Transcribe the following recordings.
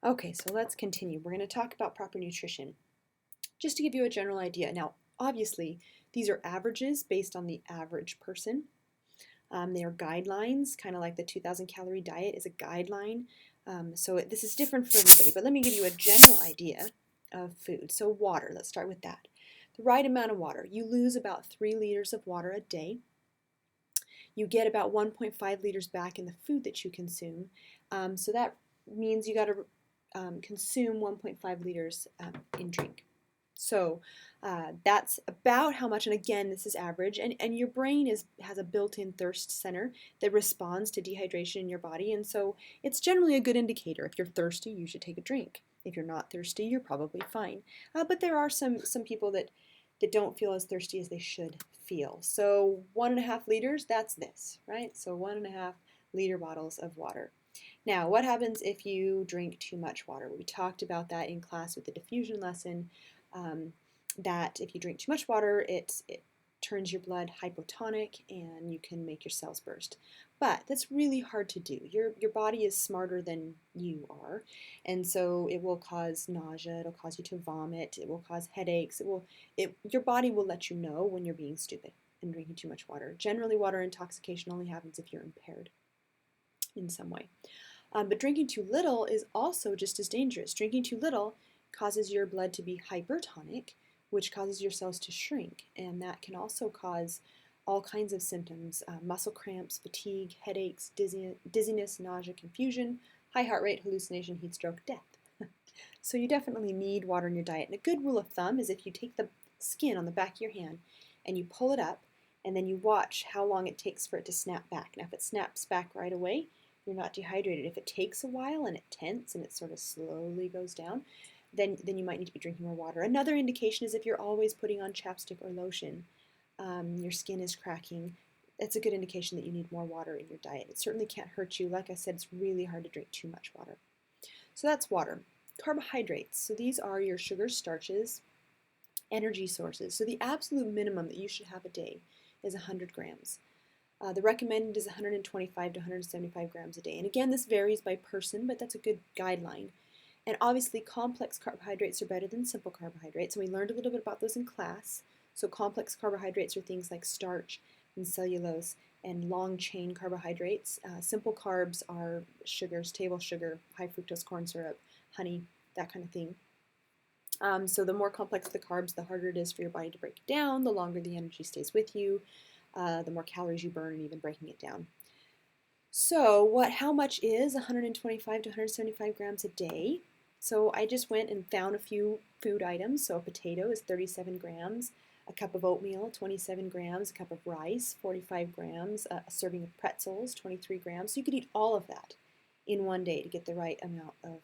Okay, so let's continue. We're going to talk about proper nutrition. Just to give you a general idea. Now, obviously, these are averages based on the average person. They are guidelines, kind of like the 2,000 calorie diet is a guideline. This is different for everybody, but let me give you a general idea of food. So water, let's start with that. The right amount of water. You lose about 3 liters of water a day. You get about 1.5 liters back in the food that you consume. So that means you got to consume 1.5 liters in drink. So that's about how much, and again, this is average, and your brain has a built-in thirst center that responds to dehydration in your body, and so it's generally a good indicator. If you're thirsty, you should take a drink. If you're not thirsty, you're probably fine. But there are some people that don't feel as thirsty as they should feel. So 1.5 liters, that's this, right? So 1.5 liter bottles of water. Now, what happens if you drink too much water? We talked about that in class with the diffusion lesson, that if you drink too much water, it turns your blood hypotonic and you can make your cells burst. But that's really hard to do. Your body is smarter than you are, and so it will cause nausea, it'll cause you to vomit, it will cause headaches, your body will let you know when you're being stupid and drinking too much water. Generally, water intoxication only happens if you're impaired in some way. But drinking too little is also just as dangerous. Drinking too little causes your blood to be hypertonic, which causes your cells to shrink, and that can also cause all kinds of symptoms: muscle cramps, fatigue, headaches, dizziness, nausea, confusion, high heart rate, hallucination, heat stroke, death. So you definitely need water in your diet. And a good rule of thumb is if you take the skin on the back of your hand and you pull it up, and then you watch how long it takes for it to snap back. Now, if it snaps back right away, you're not dehydrated. If it takes a while and it tenses and it sort of slowly goes down, then you might need to be drinking more water. Another indication is if you're always putting on chapstick or lotion, your skin is cracking. That's a good indication that you need more water in your diet. It certainly can't hurt you. Like I said, it's really hard to drink too much water. So that's water. Carbohydrates. So these are your sugars, starches, energy sources. So the absolute minimum that you should have a day is 100 grams. The recommended is 125 to 175 grams a day. And again, this varies by person, but that's a good guideline. And obviously, complex carbohydrates are better than simple carbohydrates, and we learned a little bit about those in class. So complex carbohydrates are things like starch and cellulose and long-chain carbohydrates. Simple carbs are sugars, table sugar, high fructose corn syrup, honey, that kind of thing. So the more complex the carbs, the harder it is for your body to break it down, the longer the energy stays with you, the more calories you burn in even breaking it down. So how much is 125 to 175 grams a day? So I just went and found a few food items. So a potato is 37 grams, a cup of oatmeal, 27 grams, a cup of rice, 45 grams, a serving of pretzels, 23 grams. So you could eat all of that in one day to get the right amount of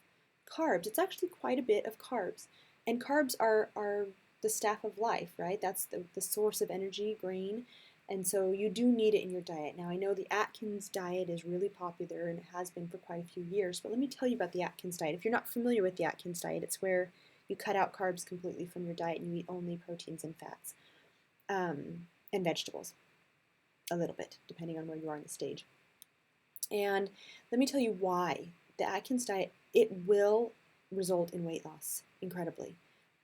carbs. It's actually quite a bit of carbs. And carbs are the staff of life, right? That's the source of energy, grain. And so you do need it in your diet. Now, I know the Atkins diet is really popular and it has been for quite a few years, but let me tell you about the Atkins diet. If you're not familiar with the Atkins diet, it's where you cut out carbs completely from your diet and you eat only proteins and fats and vegetables, a little bit, depending on where you are in the stage. And let me tell you why. The Atkins diet, it will result in weight loss, incredibly.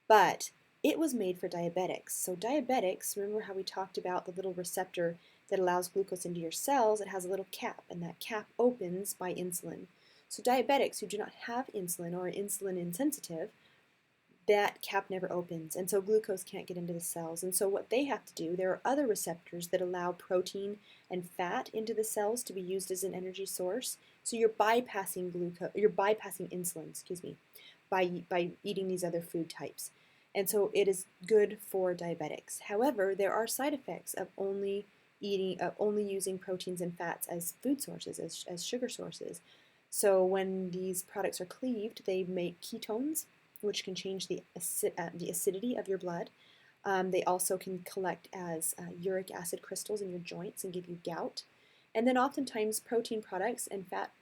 But it was made for diabetics. So diabetics, remember how we talked about the little receptor that allows glucose into your cells? It has a little cap, and that cap opens by insulin. So diabetics who do not have insulin or are insulin insensitive, that cap never opens, and so glucose can't get into the cells. And so what they have to do, there are other receptors that allow protein and fat into the cells to be used as an energy source. So you're bypassing insulin, by eating these other food types. And so it is good for diabetics. However, there are side effects of only using proteins and fats as food sources, as sugar sources. So when these products are cleaved, they make ketones, which can change the acidity of your blood. They also can collect as uric acid crystals in your joints and give you gout. And then oftentimes protein products and fat,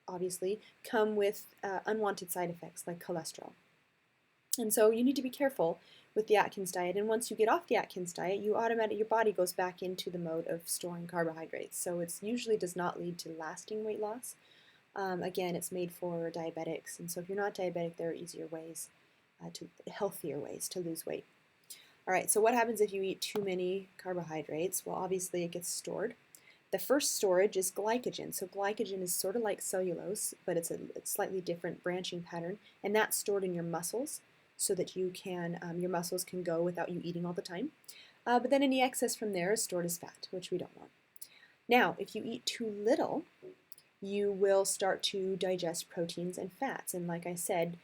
obviously, come with unwanted side effects like cholesterol. And so you need to be careful with the Atkins diet. And once you get off the Atkins diet, your body goes back into the mode of storing carbohydrates. So it usually does not lead to lasting weight loss. Again, it's made for diabetics, and so if you're not diabetic, there are easier ways, healthier ways to lose weight. All right, so what happens if you eat too many carbohydrates? Well, obviously it gets stored. The first storage is glycogen. So glycogen is sort of like cellulose, but it's a slightly different branching pattern, and that's stored in your muscles so that you can your muscles can go without you eating all the time. But then any excess from there is stored as fat, which we don't want. Now, if you eat too little, you will start to digest proteins and fats. And like I said,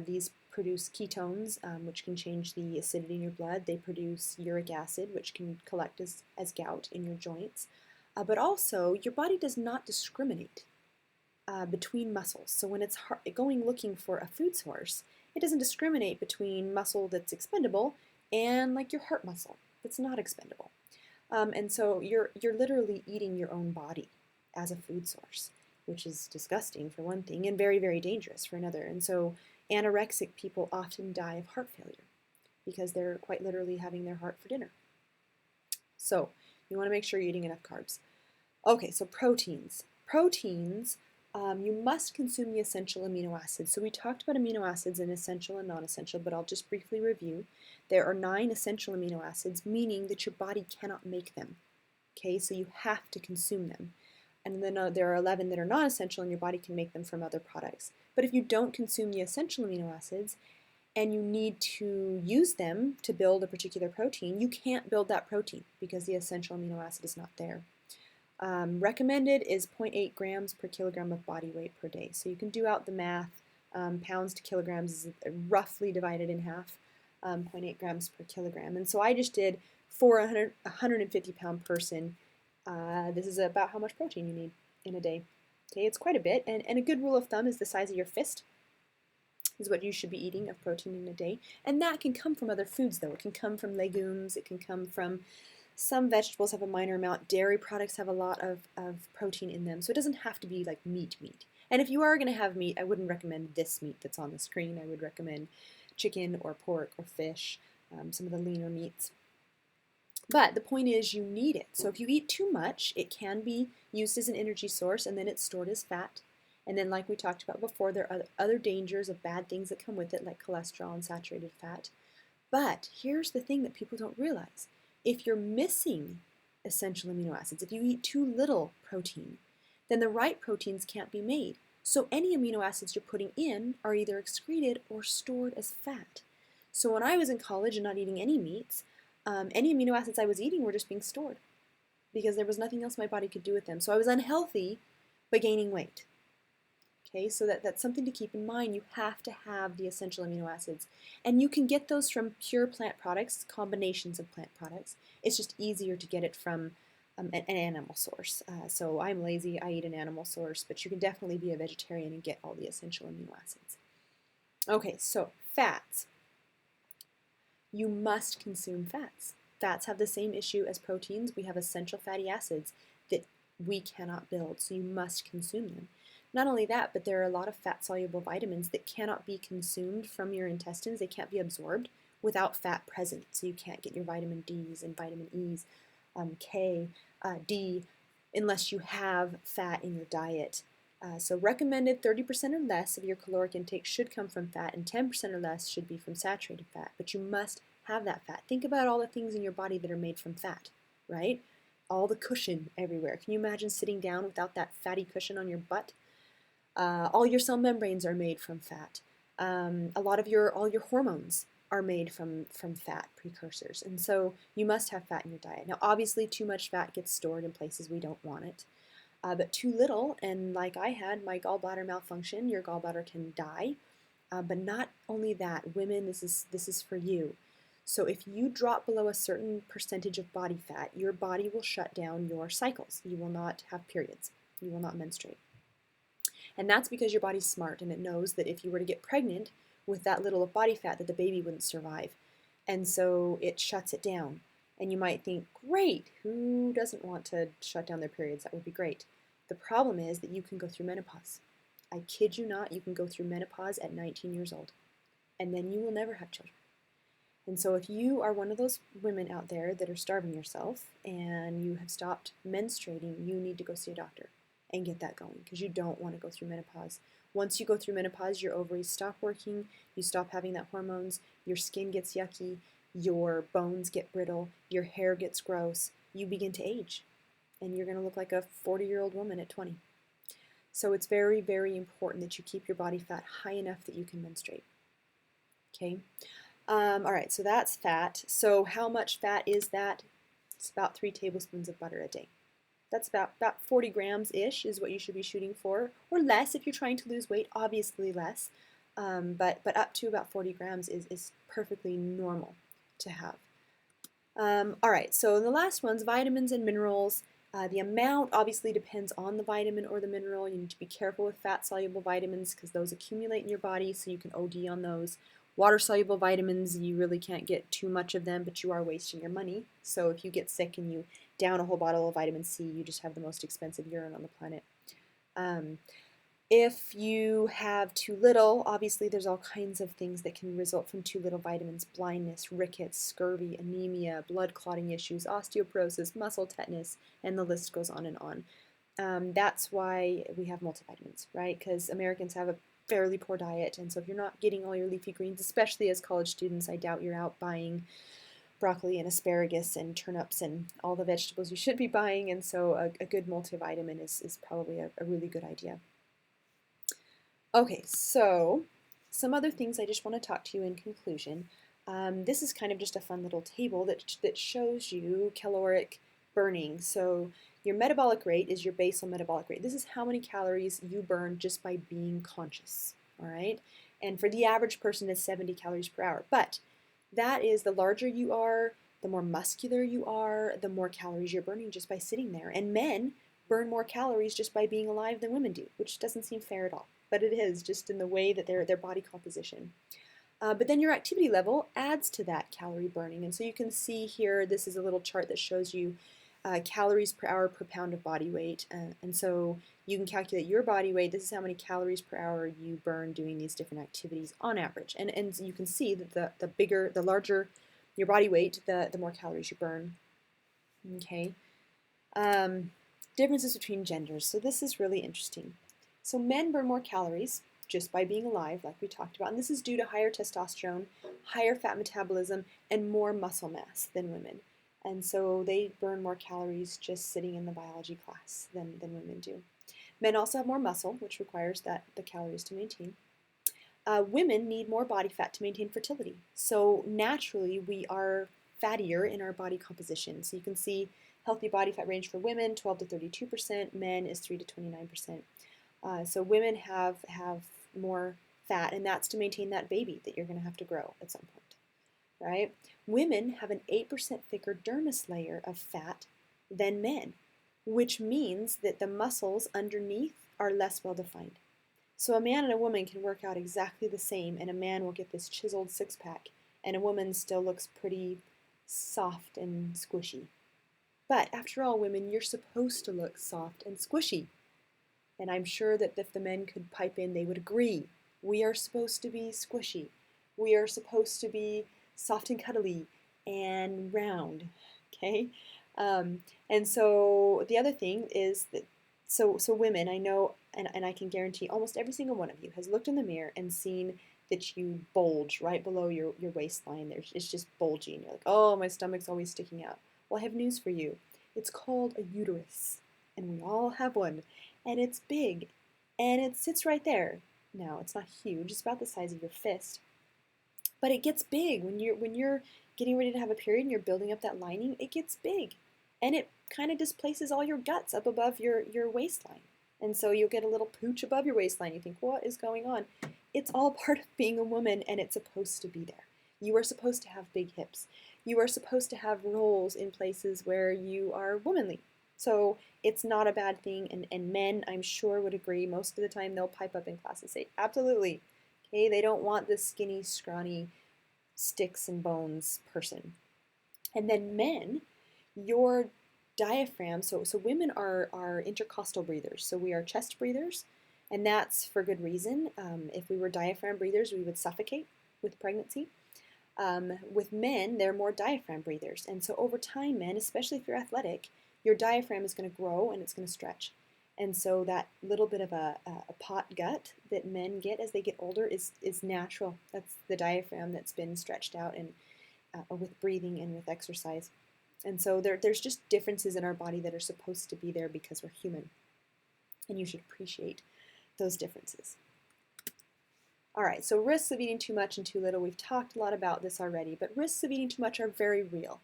these produce ketones, which can change the acidity in your blood. They produce uric acid, which can collect as gout in your joints. But also, your body does not discriminate between muscles. So when it's going looking for a food source, it doesn't discriminate between muscle that's expendable and like your heart muscle that's not expendable. And so you're literally eating your own body as a food source, which is disgusting for one thing and very, very dangerous for another. And so anorexic people often die of heart failure because they're quite literally having their heart for dinner. So you want to make sure you're eating enough carbs. Okay, so proteins. Proteins, you must consume the essential amino acids. So we talked about amino acids in essential and non-essential, but I'll just briefly review. There are 9 essential amino acids, meaning that your body cannot make them. Okay, so you have to consume them. And then there are 11 that are non-essential, and your body can make them from other products. But if you don't consume the essential amino acids, and you need to use them to build a particular protein, you can't build that protein because the essential amino acid is not there. Recommended is 0.8 grams per kilogram of body weight per day. So you can do out the math. Pounds to kilograms is roughly divided in half, 0.8 grams per kilogram. And so I just did for a 150-pound person. This is about how much protein you need in a day. Okay, it's quite a bit. And a good rule of thumb is the size of your fist is what you should be eating of protein in a day. And that can come from other foods, though. It can come from legumes. It can come from some vegetables have a minor amount. Dairy products have a lot of protein in them. So it doesn't have to be like meat. And if you are going to have meat, I wouldn't recommend this meat that's on the screen. I would recommend chicken or pork or fish, some of the leaner meats. But the point is you need it. So if you eat too much, it can be used as an energy source and then it's stored as fat. And then like we talked about before, there are other dangers of bad things that come with it, like cholesterol and saturated fat. But here's the thing that people don't realize. If you're missing essential amino acids, if you eat too little protein, then the right proteins can't be made. So any amino acids you're putting in are either excreted or stored as fat. So when I was in college and not eating any meats, any amino acids I was eating were just being stored because there was nothing else my body could do with them. So I was unhealthy but gaining weight. Okay, so that's something to keep in mind. You have to have the essential amino acids. And you can get those from pure plant products, combinations of plant products. It's just easier to get it from an animal source. So I'm lazy, I eat an animal source, but you can definitely be a vegetarian and get all the essential amino acids. Okay, so fats. You must consume fats. Fats have the same issue as proteins. We have essential fatty acids that we cannot build, so you must consume them. Not only that, but there are a lot of fat-soluble vitamins that cannot be consumed from your intestines. They can't be absorbed without fat present. So you can't get your vitamin Ds and vitamin Es, K, D, unless you have fat in your diet. So recommended 30% or less of your caloric intake should come from fat, and 10% or less should be from saturated fat. But you must have that fat. Think about all the things in your body that are made from fat, right? All the cushion everywhere. Can you imagine sitting down without that fatty cushion on your butt? All your cell membranes are made from fat. All your hormones are made from fat precursors, and so you must have fat in your diet. Now, obviously, too much fat gets stored in places we don't want it, but too little, and like I had, my gallbladder malfunction. Your gallbladder can die, but not only that, women, this is for you. So if you drop below a certain percentage of body fat, your body will shut down your cycles. You will not have periods. You will not menstruate. And that's because your body's smart and it knows that if you were to get pregnant with that little of body fat, that the baby wouldn't survive. And so it shuts it down. And you might think, great, who doesn't want to shut down their periods? That would be great. The problem is that you can go through menopause. I kid you not, you can go through menopause at 19 years old. And then you will never have children. And so if you are one of those women out there that are starving yourself and you have stopped menstruating, you need to go see a doctor. and get that going because you don't want to go through menopause. Once you go through menopause, your ovaries stop working, you stop having that hormones, your skin gets yucky, your bones get brittle, your hair gets gross, you begin to age, and you're going to look like a 40-year-old woman at 20. So it's very, very important that you keep your body fat high enough that you can menstruate. Okay. All right, so that's fat. So how much fat is that? It's about 3 tablespoons of butter a day. That's about 40 grams-ish is what you should be shooting for, or less if you're trying to lose weight, obviously less. But up to about 40 grams is perfectly normal to have. All right, so the last one's vitamins and minerals. The amount obviously depends on the vitamin or the mineral. You need to be careful with fat-soluble vitamins because those accumulate in your body, so you can OD on those. Water-soluble vitamins, you really can't get too much of them, but you are wasting your money. So if you get sick and you down a whole bottle of vitamin C, you just have the most expensive urine on the planet. If you have too little, obviously there's all kinds of things that can result from too little vitamins: blindness, rickets, scurvy, anemia, blood clotting issues, osteoporosis, muscle tetanus, and the list goes on and on. That's why we have multivitamins, right? Because Americans have a fairly poor diet, and so if you're not getting all your leafy greens, especially as college students, I doubt you're out buying broccoli and asparagus and turnips and all the vegetables you should be buying, and so a good multivitamin is probably a really good idea. Okay, so some other things I just want to talk to you in conclusion. This is kind of just a fun little table that shows you caloric burning. So your metabolic rate is your basal metabolic rate. This is how many calories you burn just by being conscious, all right? And for the average person, it's 70 calories per hour. But that is, the larger you are, the more muscular you are, the more calories you're burning just by sitting there. And men burn more calories just by being alive than women do, which doesn't seem fair at all. But it is, just in the way that their body composition. But then your activity level adds to that calorie burning. And so you can see here, this is a little chart that shows you calories per hour per pound of body weight. And so you can calculate your body weight. This is how many calories per hour you burn doing these different activities on average. And you can see that the larger your body weight, the more calories you burn. Okay. Differences between genders. So this is really interesting. So men burn more calories just by being alive, like we talked about. And this is due to higher testosterone, higher fat metabolism, and more muscle mass than women. And so they burn more calories just sitting in the biology class than women do. Men also have more muscle, which requires the calories to maintain. Women need more body fat to maintain fertility. So naturally, we are fattier in our body composition. So you can see healthy body fat range for women, 12 to 32%. Men is 3 to 29%. So women have more fat, and that's to maintain that baby that you're going to have to grow at some point, right? Women have an 8% thicker dermis layer of fat than men, which means that the muscles underneath are less well defined. So a man and a woman can work out exactly the same, and a man will get this chiseled six-pack, and a woman still looks pretty soft and squishy. But after all, women, you're supposed to look soft and squishy. And I'm sure that if the men could pipe in, they would agree. We are supposed to be squishy. We are supposed to be soft and cuddly and round, okay? And so the other thing is that, so women, I know, and I can guarantee almost every single one of you has looked in the mirror and seen that you bulge right below your waistline. It's just bulgy, and you're like, oh, my stomach's always sticking out. Well, I have news for you. It's called a uterus, and we all have one. And it's big, and it sits right there. Now, it's not huge, it's about the size of your fist, but it gets big. When you're getting ready to have a period and you're building up that lining, it gets big, and it kind of displaces all your guts up above your waistline. And so you'll get a little pooch above your waistline. You think, what is going on? It's all part of being a woman, and it's supposed to be there. You are supposed to have big hips. You are supposed to have rolls in places where you are womanly. So it's not a bad thing, and men, I'm sure, would agree. Most of the time they'll pipe up in class and say, absolutely, okay, they don't want this skinny, scrawny, sticks and bones person. And then men, your diaphragm, so women are intercostal breathers, so we are chest breathers, and that's for good reason. If we were diaphragm breathers, we would suffocate with pregnancy. With men, they're more diaphragm breathers, and so over time, men, especially if you're athletic, your diaphragm is going to grow and it's going to stretch. And so that little bit of a pot gut that men get as they get older is natural. That's the diaphragm that's been stretched out and with breathing and with exercise. And so there's just differences in our body that are supposed to be there because we're human. And you should appreciate those differences. All right, so risks of eating too much and too little. We've talked a lot about this already, but risks of eating too much are very real.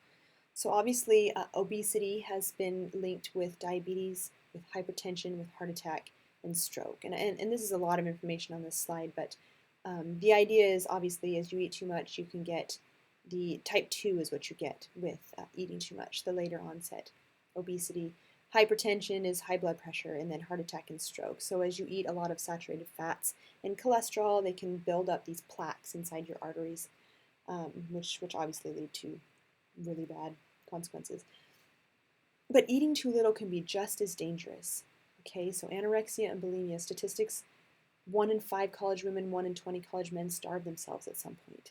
So obviously, obesity has been linked with diabetes, with hypertension, with heart attack, and stroke. And this is a lot of information on this slide, but the idea is obviously as you eat too much, you can get the type 2 is what you get with eating too much, the later onset obesity. Hypertension is high blood pressure, and then heart attack and stroke. So as you eat a lot of saturated fats and cholesterol, they can build up these plaques inside your arteries, which obviously lead to really bad consequences. But eating too little can be just as dangerous. Okay, so anorexia and bulimia statistics: 1 in 5 college women, 1 in 20 college men starve themselves at some point.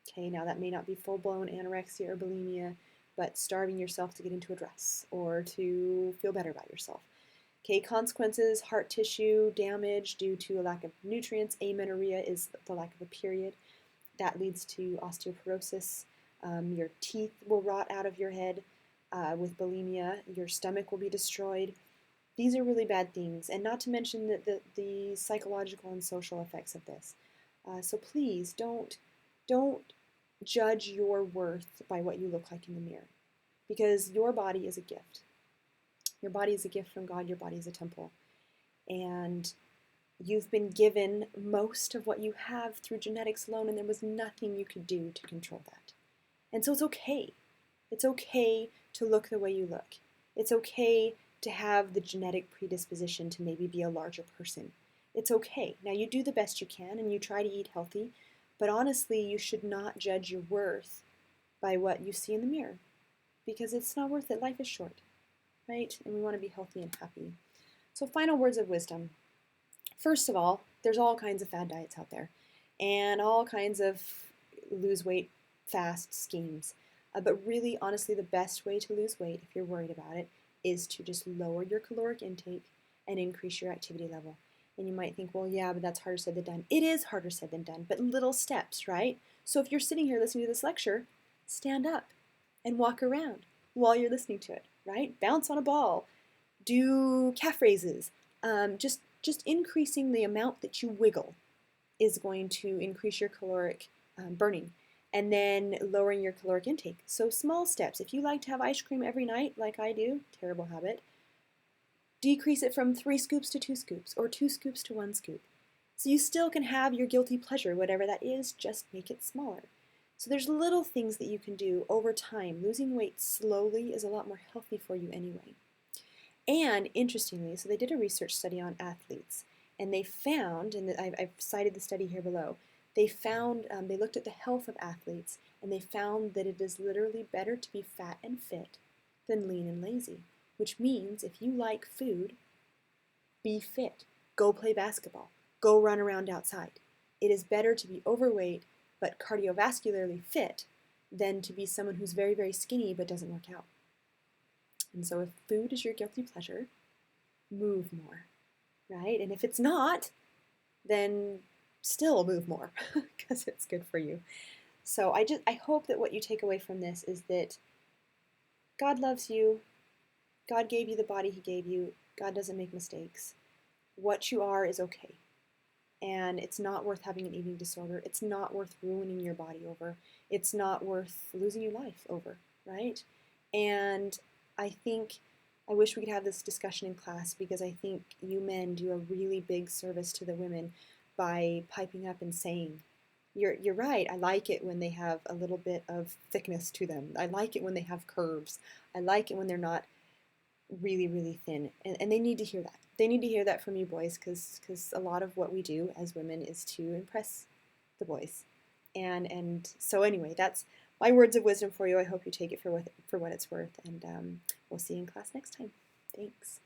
Okay, now that may not be full-blown anorexia or bulimia, but starving yourself to get into a dress or to feel better about yourself. Okay, consequences: heart tissue damage due to a lack of nutrients. Amenorrhea is the lack of a period. That leads to osteoporosis. Your teeth will rot out of your head. With bulimia, your stomach will be destroyed. These are really bad things, and not to mention the psychological and social effects of this. So please don't judge your worth by what you look like in the mirror, because your body is a gift. Your body is a gift from God. Your body is a temple, and you've been given most of what you have through genetics alone, and there was nothing you could do to control that. And so it's okay. It's okay to look the way you look. It's okay to have the genetic predisposition to maybe be a larger person. It's okay. Now you do the best you can and you try to eat healthy, but honestly, you should not judge your worth by what you see in the mirror, because it's not worth it. Life is short, right? And we want to be healthy and happy. So final words of wisdom. First of all, there's all kinds of fad diets out there and all kinds of lose weight fast schemes. But really, honestly, the best way to lose weight, if you're worried about it, is to just lower your caloric intake and increase your activity level. And you might think, well, yeah, but that's harder said than done. It is harder said than done, but little steps, right? So if you're sitting here listening to this lecture, stand up and walk around while you're listening to it, right? Bounce on a ball, do calf raises. Just increasing the amount that you wiggle is going to increase your caloric burning, and then lowering your caloric intake. So small steps. If you like to have ice cream every night, like I do, terrible habit, decrease it from 3 scoops to 2 scoops, or 2 scoops to 1 scoop. So you still can have your guilty pleasure, whatever that is, just make it smaller. So there's little things that you can do over time. Losing weight slowly is a lot more healthy for you anyway. And interestingly, so they did a research study on athletes, and they found, and I've cited the study here below, they found, they looked at the health of athletes, and they found that it is literally better to be fat and fit than lean and lazy, which means if you like food, be fit. Go play basketball. Go run around outside. It is better to be overweight but cardiovascularly fit than to be someone who's very, very skinny but doesn't work out. And so if food is your guilty pleasure, move more, right? And if it's not, then still move more because it's good for you. So I hope that what you take away from this is that God loves you. God gave you the body he gave you. God doesn't make mistakes. What you are is okay. And it's not worth having an eating disorder. It's not worth ruining your body over. It's not worth losing your life over, right? And I wish we could have this discussion in class, because I think you men do a really big service to the women by piping up and saying, you're right, I like it when they have a little bit of thickness to them. I like it when they have curves. I like it when they're not really, really thin. And they need to hear that. They need to hear that from you boys, because a lot of what we do as women is to impress the boys. And so anyway, that's my words of wisdom for you. I hope you take it for what it's worth, and we'll see you in class next time. Thanks.